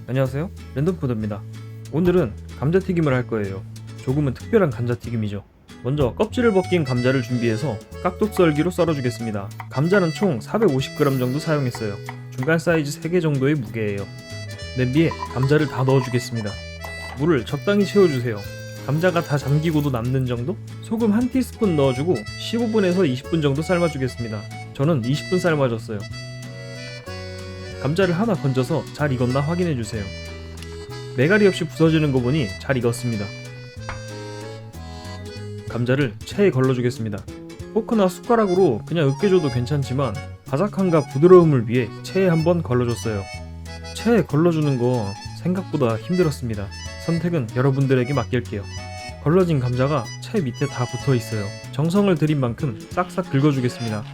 안녕하세요, 랜덤푸드입니다. 오늘은 감자튀김을 할 거예요. 조금은 특별한 감자튀김이죠. 먼저 껍질을 벗긴 감자를 준비해서 깍둑썰기로 썰어주겠습니다. 감자는 총 450g 정도 사용했어요. 중간 사이즈 3개 정도의 무게예요. 냄비에 감자를 다 넣어주겠습니다. 물을 적당히 채워주세요. 감자가 다 잠기고도 남는 정도? 소금 1티스푼 넣어주고 15분에서 20분 정도 삶아주겠습니다. 저는 20분 삶아줬어요. 감자를 하나 건져서 잘 익었나 확인해주세요. 메가리 없이 부서지는 거 보니 잘 익었습니다. 감자를 체에 걸러주겠습니다. 포크나 숟가락으로 그냥 으깨줘도 괜찮지만 바삭함과 부드러움을 위해 체에 한번 걸러줬어요. 체에 걸러주는 거 생각보다 힘들었습니다. 선택은 여러분들에게 맡길게요. 걸러진 감자가 채 밑에 다 붙어있어요. 정성을 들인 만큼 싹싹 긁어주겠습니다.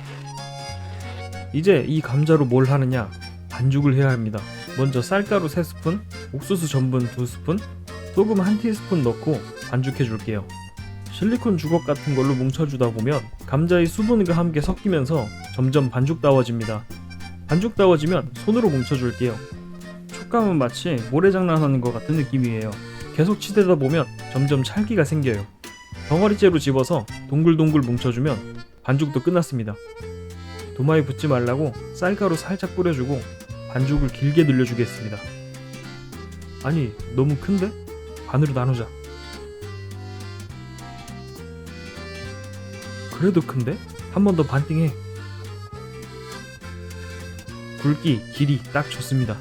이제 이 감자로 뭘 하느냐? 반죽을 해야 합니다. 먼저 쌀가루 3스푼, 옥수수 전분 2스푼, 소금 1티스푼 넣고 반죽해 줄게요. 실리콘 주걱 같은 걸로 뭉쳐주다 보면 감자의 수분과 함께 섞이면서 점점 반죽다워집니다. 반죽다워지면 손으로 뭉쳐줄게요. 촉감은 마치 모래장난하는 것 같은 느낌이에요. 계속 치대다 보면 점점 찰기가 생겨요. 덩어리째로 집어서 동글동글 뭉쳐주면 반죽도 끝났습니다. 도마에 붙지 말라고 쌀가루 살짝 뿌려주고 반죽을 길게 늘려주겠습니다. 아니, 너무 큰데? 반으로 나누자. 그래도 큰데? 한 번 더 반띵해. 굵기, 길이 딱 좋습니다.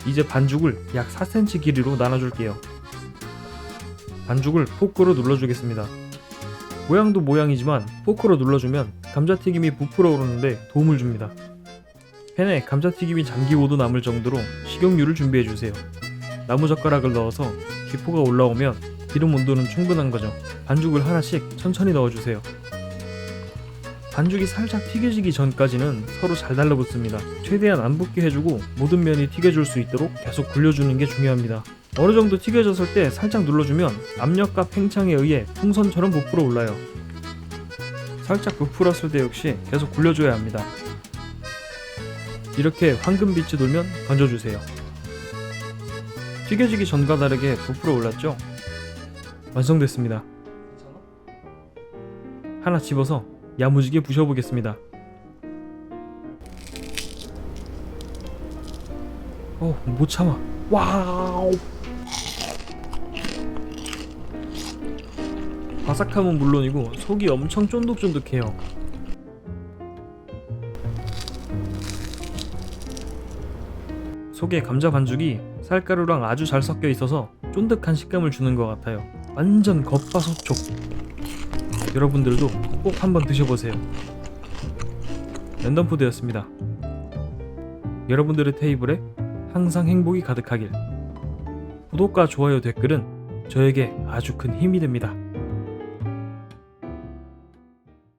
이제 반죽을 약 4cm 길이로 나눠줄게요. 반죽을 포크로 눌러주겠습니다. 모양도 모양이지만 포크로 눌러주면 감자튀김이 부풀어 오르는데 도움을 줍니다. 팬에 감자튀김이 잠기고도 남을 정도로 식용유를 준비해주세요. 나무젓가락을 넣어서 기포가 올라오면 기름 온도는 충분한 거죠. 반죽을 하나씩 천천히 넣어주세요. 반죽이 살짝 튀겨지기 전까지는 서로 잘 달라붙습니다. 최대한 안 붙게 해주고 모든 면이 튀겨줄 수 있도록 계속 굴려주는 게 중요합니다. 어느 정도 튀겨졌을 때 살짝 눌러주면 압력과 팽창에 의해 풍선처럼 부풀어 올라요. 살짝 부풀었을 때 역시 계속 굴려줘야 합니다. 이렇게 황금빛이 돌면 건져주세요. 튀겨지기 전과 다르게 부풀어 올랐죠? 완성됐습니다. 하나 집어서 야무지게 부셔보겠습니다. 못 참아. 와우! 바삭함은 물론이고 속이 엄청 쫀득쫀득해요. 속에 감자 반죽이 쌀가루랑 아주 잘 섞여 있어서 쫀득한 식감을 주는 것 같아요. 완전 겉바속촉. 여러분들도 꼭 한번 드셔보세요. 랜덤푸드였습니다. 여러분들의 테이블에 항상 행복이 가득하길. 구독과 좋아요, 댓글은 저에게 아주 큰 힘이 됩니다.